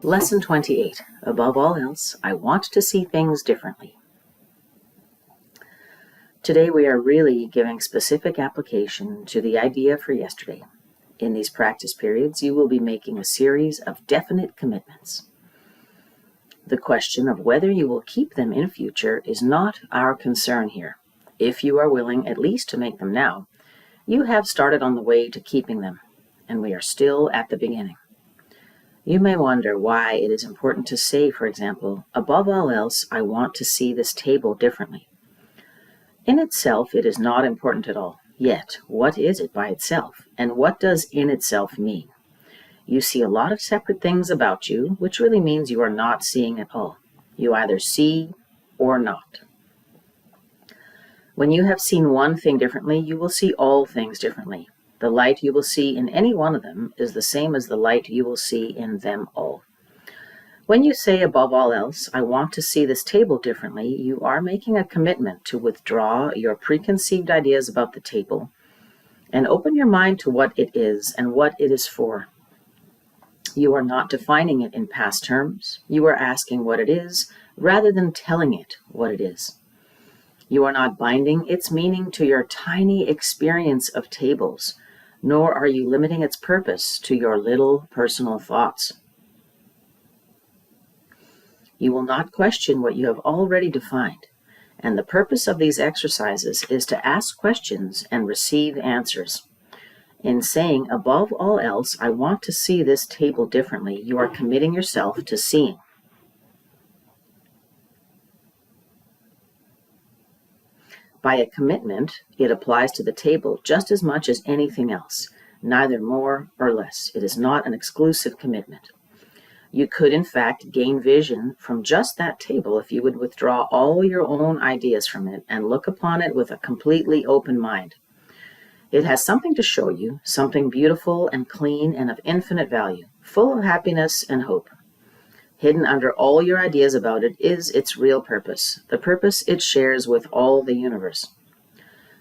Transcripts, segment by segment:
Lesson 28. Above all else, I want to see things differently. Today we are really giving specific application to the idea for yesterday. In these practice periods, you will be making a series of definite commitments. The question of whether you will keep them in future is not our concern here. If you are willing at least to make them now, you have started on the way to keeping them, and we are still at the beginning. You may wonder why it is important to say, for example, above all else, I want to see this table differently. In itself, it is not important at all. Yet, what is it by itself? And what does in itself mean? You see a lot of separate things about you, which really means you are not seeing at all. You either see or not. When you have seen one thing differently, you will see all things differently. The light you will see in any one of them is the same as the light you will see in them all. When you say, above all else, I want to see this table differently, you are making a commitment to withdraw your preconceived ideas about the table and open your mind to what it is and what it is for. You are not defining it in past terms. You are asking what it is rather than telling it what it is. You are not binding its meaning to your tiny experience of tables, nor are you limiting its purpose to your little personal thoughts. You will not question what you have already defined, and the purpose of these exercises is to ask questions and receive answers. In saying, above all else, I want to see this table differently, you are committing yourself to seeing. By a commitment, it applies to the table just as much as anything else, neither more or less. It is not an exclusive commitment. You could, in fact, gain vision from just that table if you would withdraw all your own ideas from it and look upon it with a completely open mind. It has something to show you, something beautiful and clean and of infinite value, full of happiness and hope. Hidden under all your ideas about it is its real purpose, the purpose it shares with all the universe.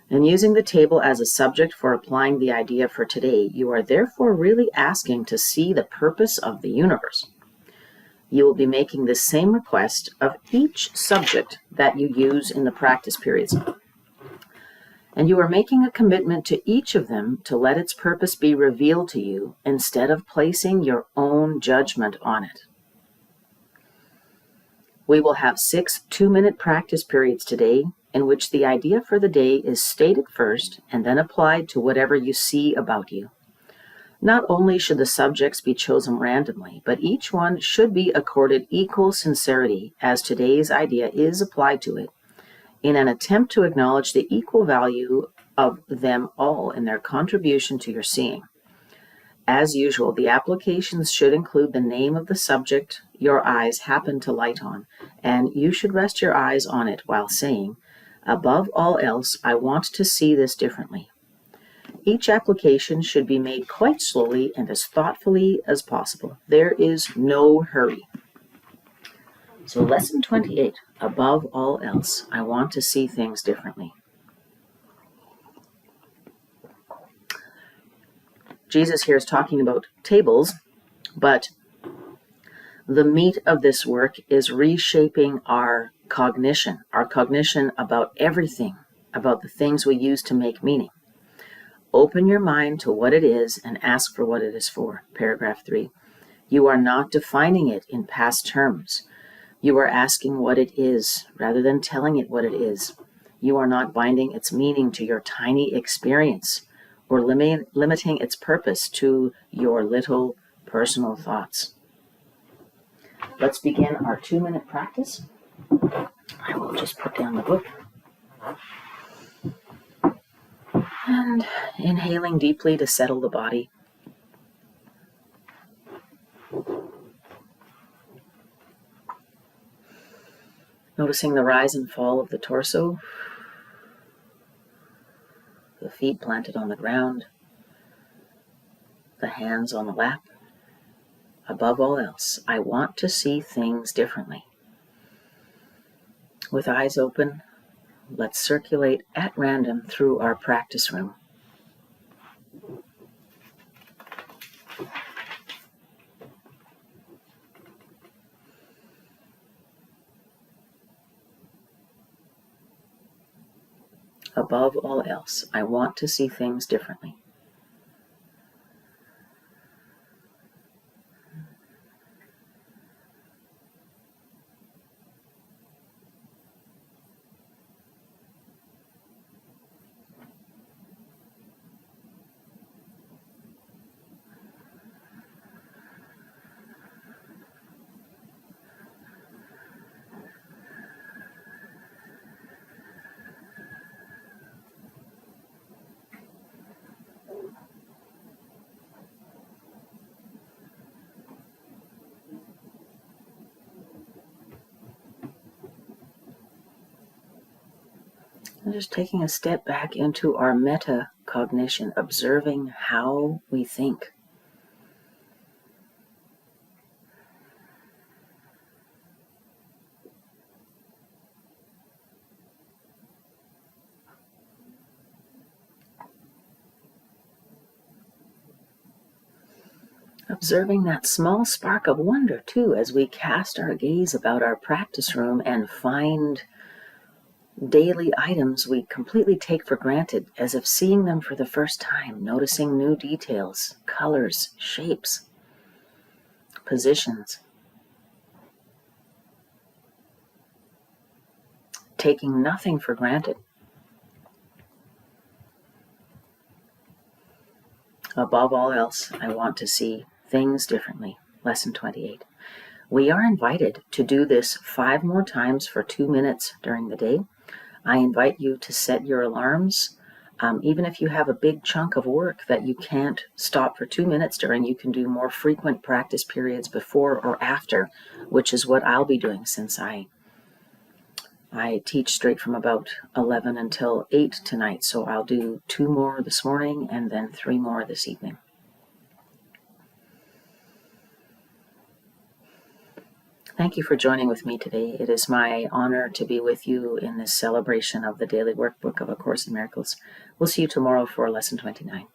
In using the table as a subject for applying the idea for today, you are therefore really asking to see the purpose of the universe. You will be making the same request of each subject that you use in the practice periods. And you are making a commitment to each of them to let its purpose be revealed to you instead of placing your own judgment on it. We will have 6 2-minute practice periods today in which the idea for the day is stated first and then applied to whatever you see about you. Not only should the subjects be chosen randomly, but each one should be accorded equal sincerity as today's idea is applied to it, in an attempt to acknowledge the equal value of them all in their contribution to your seeing. As usual, the applications should include the name of the subject your eyes happen to light on, and you should rest your eyes on it while saying, above all else, I want to see this differently. Each application should be made quite slowly and as thoughtfully as possible. There is no hurry. So lesson 28, above all else, I want to see things differently. Jesus here is talking about tables, but the meat of this work is reshaping our cognition about everything, about the things we use to make meaning. Open your mind to what it is and ask for what it is for. Paragraph 3. You are not defining it in past terms. You are asking what it is rather than telling it what it is. You are not binding its meaning to your tiny experience or limiting its purpose to your little personal thoughts. Let's begin our 2-minute practice. I will just put down the book. And inhaling deeply to settle the body. Noticing the rise and fall of the torso, the feet planted on the ground, the hands on the lap. Above all else, I want to see things differently. With eyes open, let's circulate at random through our practice room. Above all else, I want to see things differently. And just taking a step back into our metacognition, observing how we think. Observing that small spark of wonder, too, as we cast our gaze about our practice room and find daily items we completely take for granted, as if seeing them for the first time, noticing new details, colors, shapes, positions. Taking nothing for granted. Above all else, I want to see things differently. Lesson 28. We are invited to do this 5 more times for 2 minutes during the day. I invite you to set your alarms. Even if you have a big chunk of work that you can't stop for 2 minutes during, you can do more frequent practice periods before or after, which is what I'll be doing since I teach straight from about 11 until 8 tonight. So I'll do 2 more this morning and then 3 more this evening. Thank you for joining with me today. It is my honor to be with you in this celebration of the daily workbook of A Course in Miracles. We'll see you tomorrow for Lesson 29.